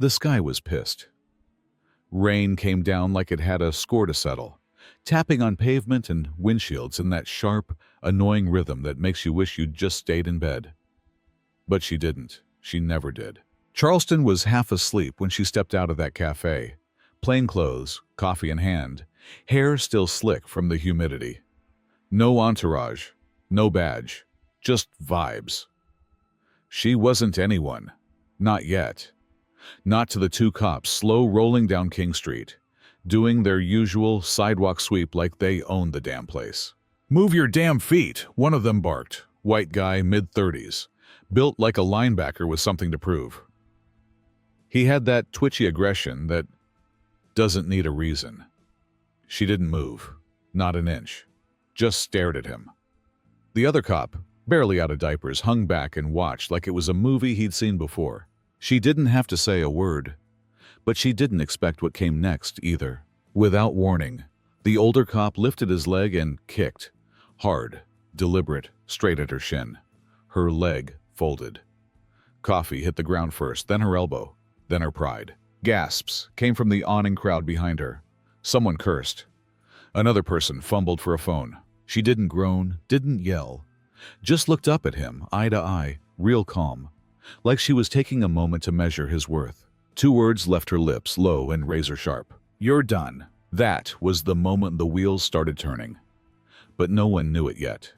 The sky was pissed. Rain came down like it had a score to settle, tapping on pavement and windshields in that sharp, annoying rhythm that makes you wish you'd just stayed in bed. But she didn't. She never did. Charleston was half asleep when she stepped out of that cafe. Plain clothes, coffee in hand, hair still slick from the humidity. No entourage, no badge, just vibes. She wasn't anyone. Not yet. Not to the two cops slow rolling down King Street, doing their usual sidewalk sweep like they owned the damn place. "Move your damn feet," one of them barked. White guy, mid-30s, built like a linebacker with something to prove. He had that twitchy aggression that doesn't need a reason. She didn't move, not an inch, just stared at him. The other cop, barely out of diapers, hung back and watched like it was a movie he'd seen before. She didn't have to say a word, but she didn't expect what came next either. Without warning, the older cop lifted his leg and kicked, hard, deliberate, straight at her shin. Her leg folded. Coffee hit the ground first, then her elbow, then her pride. Gasps came from the awning crowd behind her. Someone cursed. Another person fumbled for a phone. She didn't groan, didn't yell, just looked up at him, eye to eye, real calm, like she was taking a moment to measure his worth. Two words left her lips, low and razor sharp. "You're done." That was the moment the wheels started turning. But no one knew it yet.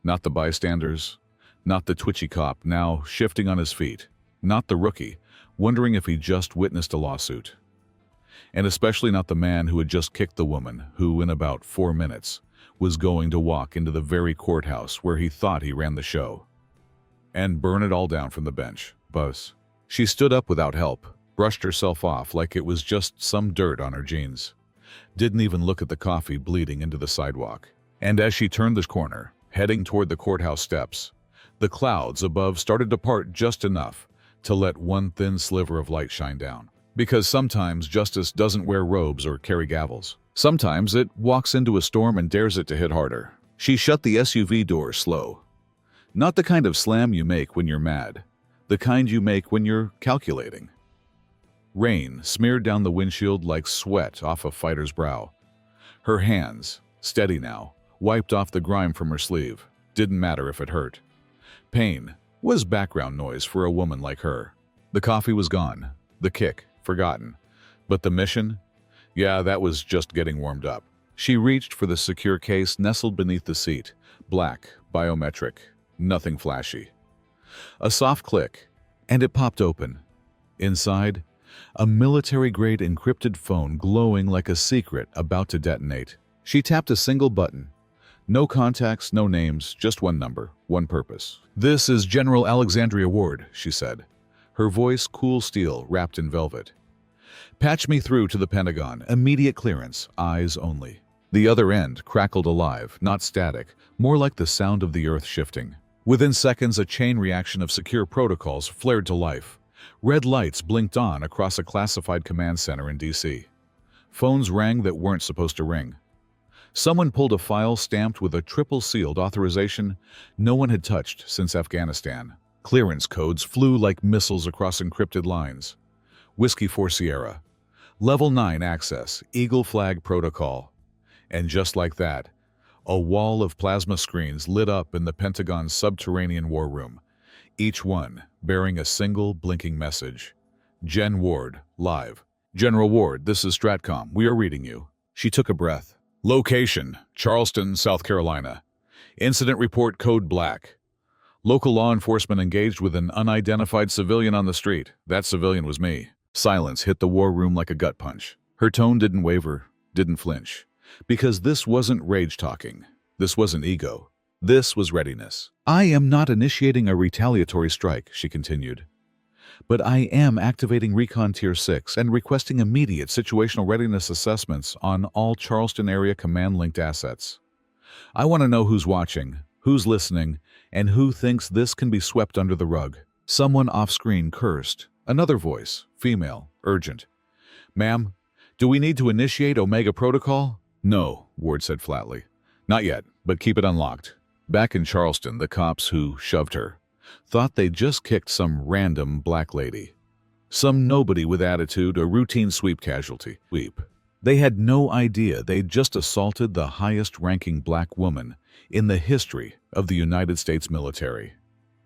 Not the bystanders, not the twitchy cop now shifting on his feet, not the rookie, wondering if he just witnessed a lawsuit. And especially not the man who had just kicked the woman who, in about 4 minutes, was going to walk into the very courthouse where he thought he ran the show. And burn it all down from the bench. Buzz. She stood up without help, brushed herself off like it was just some dirt on her jeans. Didn't even look at the coffee bleeding into the sidewalk. And as she turned the corner, heading toward the courthouse steps, the clouds above started to part just enough to let one thin sliver of light shine down. Because sometimes justice doesn't wear robes or carry gavels. Sometimes it walks into a storm and dares it to hit harder. She shut the SUV door slow. Not the kind of slam you make when you're mad, the kind you make when you're calculating. Rain smeared down the windshield like sweat off a fighter's brow. Her hands, steady now, wiped off the grime from her sleeve. Didn't matter if it hurt. Pain was background noise for a woman like her. The coffee was gone, the kick forgotten. But the mission? Yeah, that was just getting warmed up. She reached for the secure case nestled beneath the seat. Black, biometric, nothing flashy. A soft click, and it popped open. Inside, a military-grade encrypted phone glowing like a secret about to detonate. She tapped a single button. No contacts, no names, just one number, one purpose. "This is General Alexandria Ward," she said, her voice cool steel wrapped in velvet. "Patch me through to the Pentagon. Immediate clearance, eyes only." The other end crackled alive, not static, more like the sound of the earth shifting. Within seconds, a chain reaction of secure protocols flared to life. Red lights blinked on across a classified command center in D.C. Phones rang that weren't supposed to ring. Someone pulled a file stamped with a triple-sealed authorization no one had touched since Afghanistan. Clearance codes flew like missiles across encrypted lines. Whiskey 4 Sierra. Level 9 access, Eagle Flag Protocol. And just like that, a wall of plasma screens lit up in the Pentagon's subterranean war room, each one bearing a single blinking message. "Gen Ward, live. General Ward, this is Stratcom. We are reading you." She took a breath. "Location, Charleston, South Carolina. Incident report code black. Local law enforcement engaged with an unidentified civilian on the street. That civilian was me." Silence hit the war room like a gut punch. Her tone didn't waver, didn't flinch. Because this wasn't rage talking. This wasn't ego. This was readiness. "I am not initiating a retaliatory strike," she continued. "But I am activating Recon Tier 6 and requesting immediate situational readiness assessments on all Charleston area command-linked assets. I want to know who's watching, who's listening, and who thinks this can be swept under the rug." Someone off-screen cursed. Another voice, female, urgent. "Ma'am, do we need to initiate Omega Protocol?" "No," Ward said flatly. "Not yet, but keep it unlocked." Back in Charleston, the cops who shoved her thought they'd just kicked some random black lady. Some nobody with attitude, a routine sweep casualty. Sweep. They had no idea they'd just assaulted the highest-ranking black woman in the history of the United States military.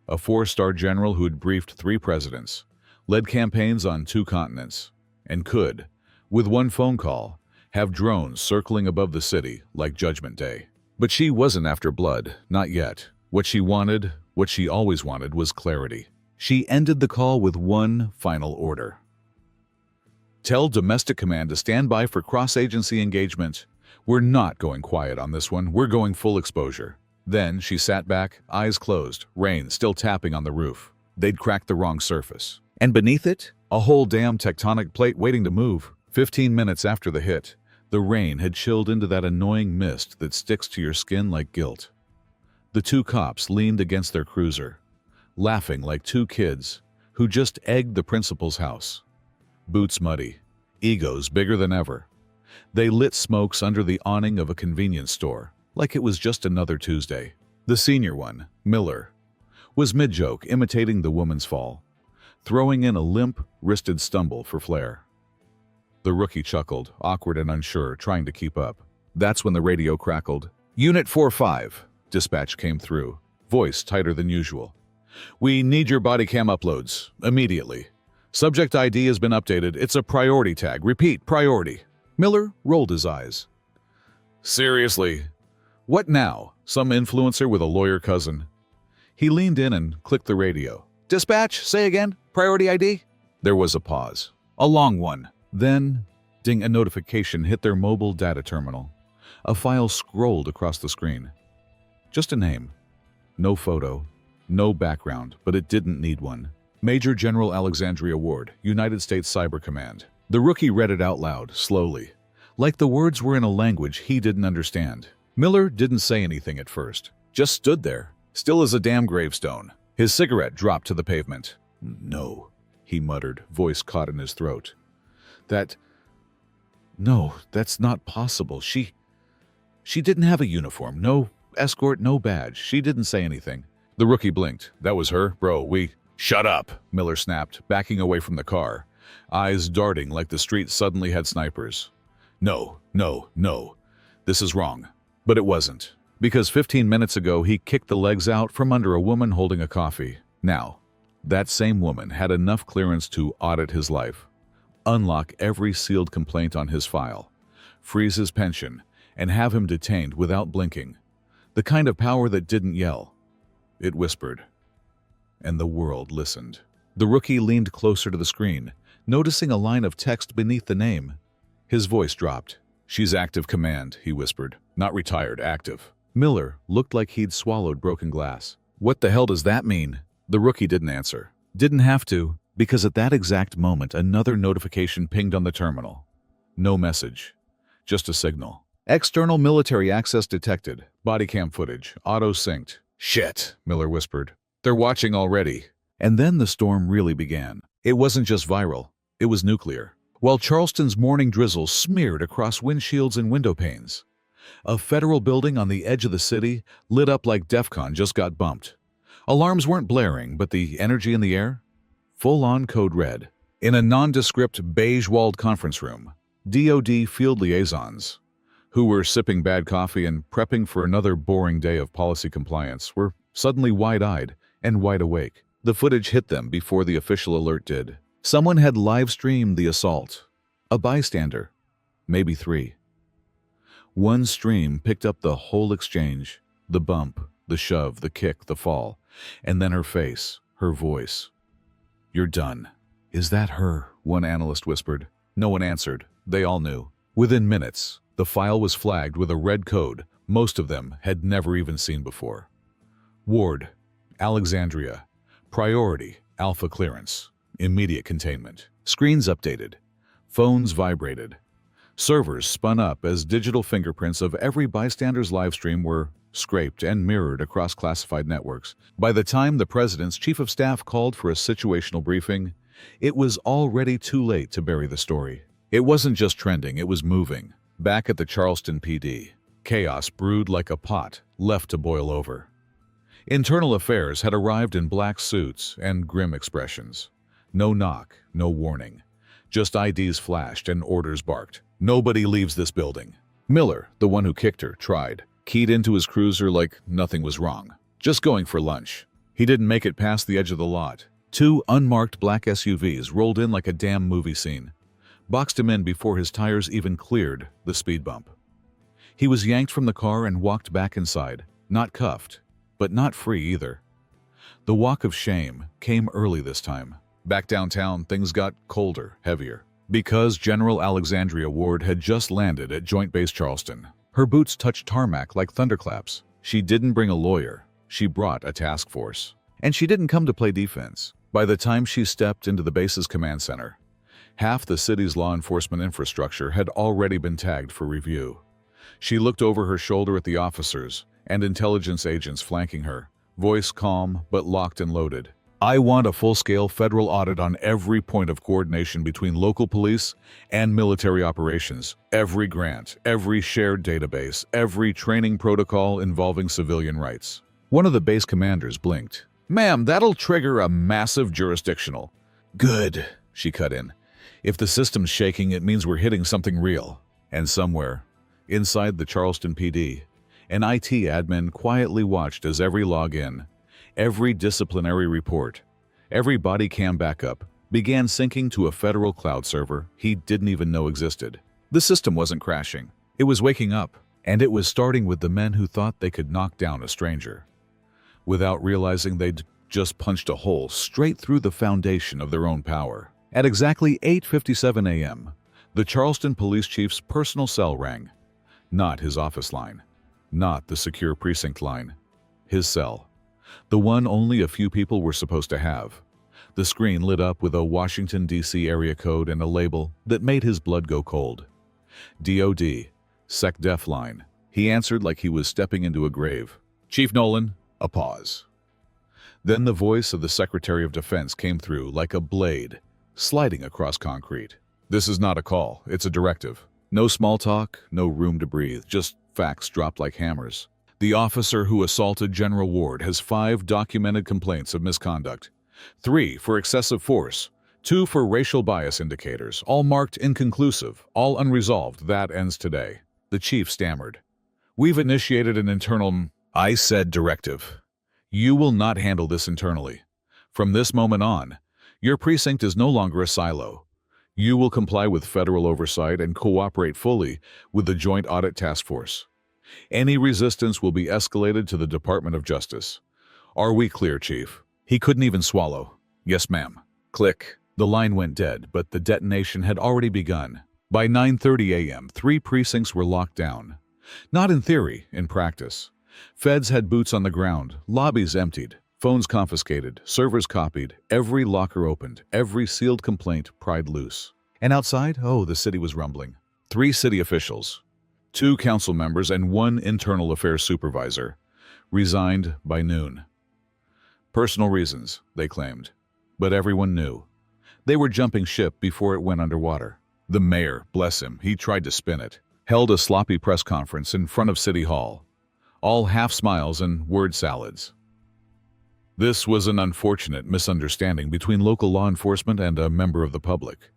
A 4-star general who'd briefed 3 presidents, led campaigns on 2 continents, and could, with one phone call, have drones circling above the city like Judgment Day. But she wasn't after blood, not yet. What she wanted, what she always wanted, was clarity. She ended the call with one final order. Tell Domestic Command to stand by for cross-agency engagement. We're not going quiet on this one, we're going full exposure. Then she sat back, eyes closed, rain still tapping on the roof. They'd cracked the wrong surface. And beneath it, a whole damn tectonic plate waiting to move. 15 minutes after the hit, the rain had chilled into that annoying mist that sticks to your skin like guilt. The 2 cops leaned against their cruiser, laughing like 2 kids who just egged the principal's house. Boots muddy, egos bigger than ever. They lit smokes under the awning of a convenience store, like it was just another Tuesday. The senior one, Miller, was mid-joke imitating the woman's fall, throwing in a limp-wristed stumble for flair. The rookie chuckled, awkward and unsure, trying to keep up. That's when the radio crackled. Unit 4-5, dispatch came through, voice tighter than usual. We need your body cam uploads, immediately. Subject ID has been updated. It's a priority tag. Repeat, priority. Miller rolled his eyes. Seriously? What now? Some influencer with a lawyer cousin? He leaned in and clicked the radio. Dispatch, say again, priority ID? There was a pause. A long one. Then, ding, a notification hit their mobile data terminal. A file scrolled across the screen. Just a name. No photo, no background, but it didn't need one. Major General Alexandria Ward, United States Cyber Command. The rookie read it out loud, slowly, like the words were in a language he didn't understand. Miller didn't say anything at first, just stood there, still as a damn gravestone. His cigarette dropped to the pavement. No, he muttered, voice caught in his throat. No, that's not possible. She didn't have a uniform, no escort, no badge. She didn't say anything. The rookie blinked. That was her? Bro, Shut up, Miller snapped, backing away from the car, eyes darting like the street suddenly had snipers. No. This is wrong. But it wasn't, because 15 minutes ago he kicked the legs out from under a woman holding a coffee. Now, that same woman had enough clearance to audit his life, unlock every sealed complaint on his file, freeze his pension, and have him detained without blinking. The kind of power that didn't yell. It whispered. And the world listened. The rookie leaned closer to the screen, noticing a line of text beneath the name. His voice dropped. She's active command, he whispered. Not retired, active. Miller looked like he'd swallowed broken glass. What the hell does that mean? The rookie didn't answer. Didn't have to, because at that exact moment another notification pinged on the terminal. No message. Just a signal. External military access detected. Body cam footage. Auto-synced. Shit, Miller whispered. They're watching already. And then the storm really began. It wasn't just viral. It was nuclear. While Charleston's morning drizzle smeared across windshields and window panes, a federal building on the edge of the city lit up like DEFCON just got bumped. Alarms weren't blaring, but the energy in the air? Full-on code red. In a nondescript beige-walled conference room, DoD field liaisons, who were sipping bad coffee and prepping for another boring day of policy compliance, were suddenly wide-eyed and wide awake. The footage hit them before the official alert did. Someone had live-streamed the assault. A bystander. Maybe 3. One stream picked up the whole exchange. The bump, the shove, the kick, the fall. And then her face, her voice. You're done. Is that her? One analyst whispered. No one answered. They all knew. Within minutes, the file was flagged with a red code most of them had never even seen before. Ward, Alexandria, priority, alpha clearance, immediate containment. Screens updated. Phones vibrated. Servers spun up as digital fingerprints of every bystander's livestream were scraped and mirrored across classified networks. By the time the president's chief of staff called for a situational briefing, it was already too late to bury the story. It wasn't just trending, it was moving. Back at the Charleston PD, chaos brewed like a pot left to boil over. Internal affairs had arrived in black suits and grim expressions. No knock, no warning. Just IDs flashed and orders barked. Nobody leaves this building. Miller, the one who kicked her, tried. Keyed into his cruiser like nothing was wrong. Just going for lunch. He didn't make it past the edge of the lot. Two unmarked black SUVs rolled in like a damn movie scene. Boxed him in before his tires even cleared the speed bump. He was yanked from the car and walked back inside. Not cuffed, but not free either. The walk of shame came early this time. Back downtown, things got colder, heavier. Because General Alexandria Ward had just landed at Joint Base Charleston. Her boots touched tarmac like thunderclaps. She didn't bring a lawyer. She brought a task force. And she didn't come to play defense. By the time she stepped into the base's command center, half the city's law enforcement infrastructure had already been tagged for review. She looked over her shoulder at the officers and intelligence agents flanking her, voice calm but locked and loaded. I want a full-scale federal audit on every point of coordination between local police and military operations, every grant, every shared database, every training protocol involving civilian rights. One of the base commanders blinked. Ma'am, that'll trigger a massive jurisdictional. Good, she cut in. If the system's shaking, it means we're hitting something real. And somewhere, inside the Charleston PD, an IT admin quietly watched as every login, every disciplinary report, every body cam backup began syncing to a federal cloud server he didn't even know existed. The system wasn't crashing. It was waking up, and it was starting with the men who thought they could knock down a stranger, without realizing they'd just punched a hole straight through the foundation of their own power. At exactly 8:57 a.m., the Charleston police chief's personal cell rang. Not his office line, not the secure precinct line, his cell. The one only a few people were supposed to have. The screen lit up with a Washington, D.C. area code and a label that made his blood go cold. DOD, SecDef line. He answered like he was stepping into a grave. Chief Nolan, a pause. Then the voice of the Secretary of Defense came through like a blade, sliding across concrete. This is not a call, it's a directive. No small talk, no room to breathe, just facts dropped like hammers. The officer who assaulted General Ward has 5 documented complaints of misconduct. 3 for excessive force, 2 for racial bias indicators, all marked inconclusive, all unresolved. That ends today. The chief stammered. We've initiated an internal, I said directive. You will not handle this internally. From this moment on, your precinct is no longer a silo. You will comply with federal oversight and cooperate fully with the Joint Audit Task Force. Any resistance will be escalated to the Department of Justice. Are we clear, Chief? He couldn't even swallow. Yes, ma'am. Click. The line went dead, but the detonation had already begun. By 9:30 a.m., 3 precincts were locked down. Not in theory, in practice. Feds had boots on the ground, lobbies emptied, phones confiscated, servers copied, every locker opened, every sealed complaint pried loose. And outside, the city was rumbling. 3 city officials, 2 council members, and 1 internal affairs supervisor resigned by noon. Personal reasons, they claimed. But everyone knew. They were jumping ship before it went underwater. The mayor, bless him, he tried to spin it, held a sloppy press conference in front of City Hall. All half smiles and word salads. This was an unfortunate misunderstanding between local law enforcement and a member of the public.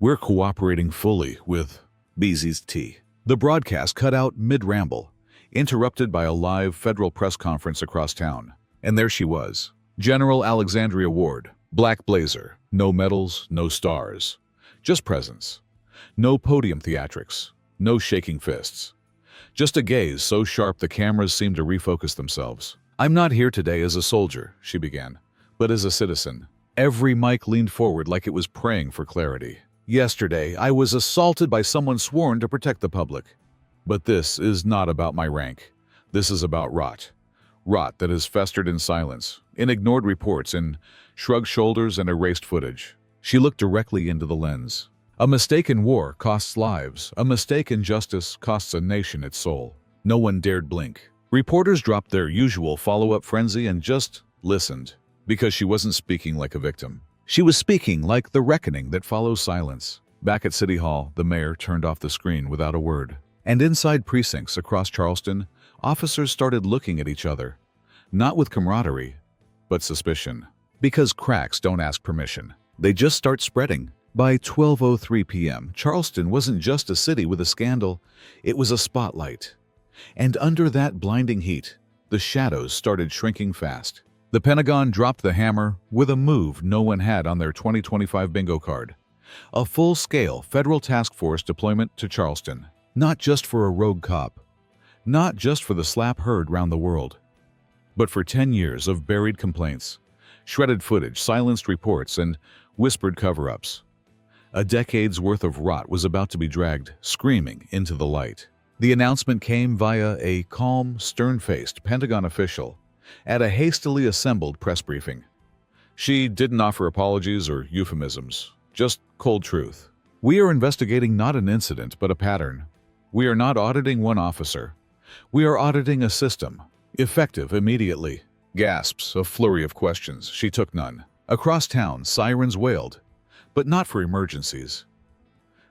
We're cooperating fully with Beezy's Tea. The broadcast cut out mid-ramble, interrupted by a live federal press conference across town. And there she was, General Alexandria Ward, black blazer, no medals, no stars, just presence. No podium theatrics, no shaking fists. Just a gaze so sharp the cameras seemed to refocus themselves. I'm not here today as a soldier, she began, but as a citizen. Every mic leaned forward like it was praying for clarity. Yesterday, I was assaulted by someone sworn to protect the public. But this is not about my rank. This is about rot. Rot that has festered in silence, in ignored reports, in shrugged shoulders and erased footage. She looked directly into the lens. A mistake in war costs lives. A mistake in justice costs a nation its soul. No one dared blink. Reporters dropped their usual follow-up frenzy and just listened, because she wasn't speaking like a victim. She was speaking like the reckoning that follows silence. Back at City Hall, the mayor turned off the screen without a word. And inside precincts across Charleston, officers started looking at each other, not with camaraderie, but suspicion. Because cracks don't ask permission. They just start spreading. By 12:03 p.m., Charleston wasn't just a city with a scandal, it was a spotlight. And under that blinding heat, the shadows started shrinking fast. The Pentagon dropped the hammer with a move no one had on their 2025 bingo card. A full-scale federal task force deployment to Charleston. Not just for a rogue cop, not just for the slap heard round the world, but for 10 years of buried complaints, shredded footage, silenced reports, and whispered cover-ups. A decade's worth of rot was about to be dragged, screaming, into the light. The announcement came via a calm, stern-faced Pentagon official at a hastily assembled press briefing. She didn't offer apologies or euphemisms, just cold truth. We are investigating not an incident, but a pattern. We are not auditing one officer. We are auditing a system. Effective immediately. Gasps, a flurry of questions. She took none. Across town, sirens wailed, but not for emergencies.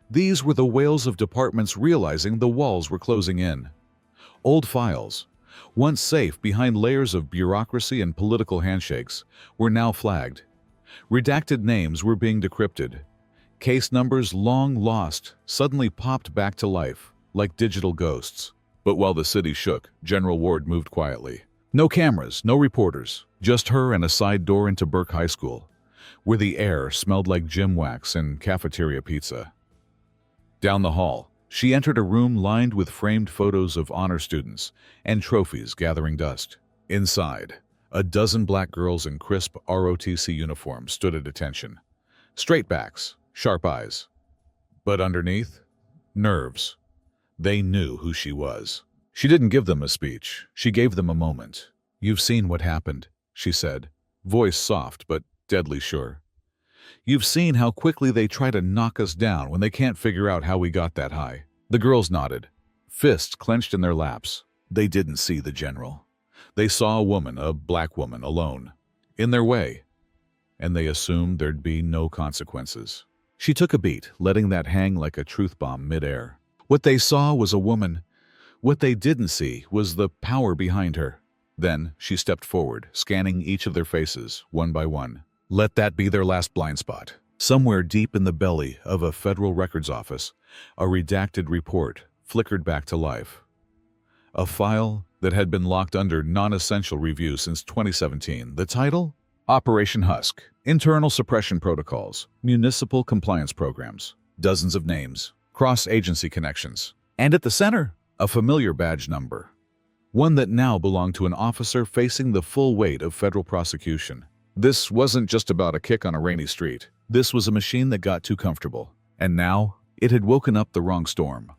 These were the wails of departments realizing the walls were closing in. Old files, once safe behind layers of bureaucracy and political handshakes, were now flagged. Redacted names were being decrypted. Case numbers long lost suddenly popped back to life, like digital ghosts. But while the city shook, General Ward moved quietly. No cameras, no reporters, just her and a side door into Burke High School, where the air smelled like gym wax and cafeteria pizza. Down the hall, she entered a room lined with framed photos of honor students and trophies gathering dust. Inside, a dozen black girls in crisp ROTC uniforms stood at attention. Straight backs, sharp eyes. But underneath, nerves. They knew who she was. She didn't give them a speech. She gave them a moment. "You've seen what happened," she said, voice soft but deadly sure. "You've seen how quickly they try to knock us down when they can't figure out how we got that high." The girls nodded, fists clenched in their laps. They didn't see the general. They saw a woman, a black woman, alone, in their way, and they assumed there'd be no consequences. She took a beat, letting that hang like a truth bomb midair. What they saw was a woman. What they didn't see was the power behind her. Then she stepped forward, scanning each of their faces, one by one. Let that be their last blind spot. Somewhere deep in the belly of a federal records office, a redacted report flickered back to life. A file that had been locked under non-essential review since 2017. The title? Operation Husk. Internal Suppression Protocols. Municipal Compliance Programs. Dozens of names. Cross-agency connections. And at the center, a familiar badge number. One that now belonged to an officer facing the full weight of federal prosecution. This wasn't just about a kick on a rainy street. This was a machine that got too comfortable. And now, it had woken up the wrong storm.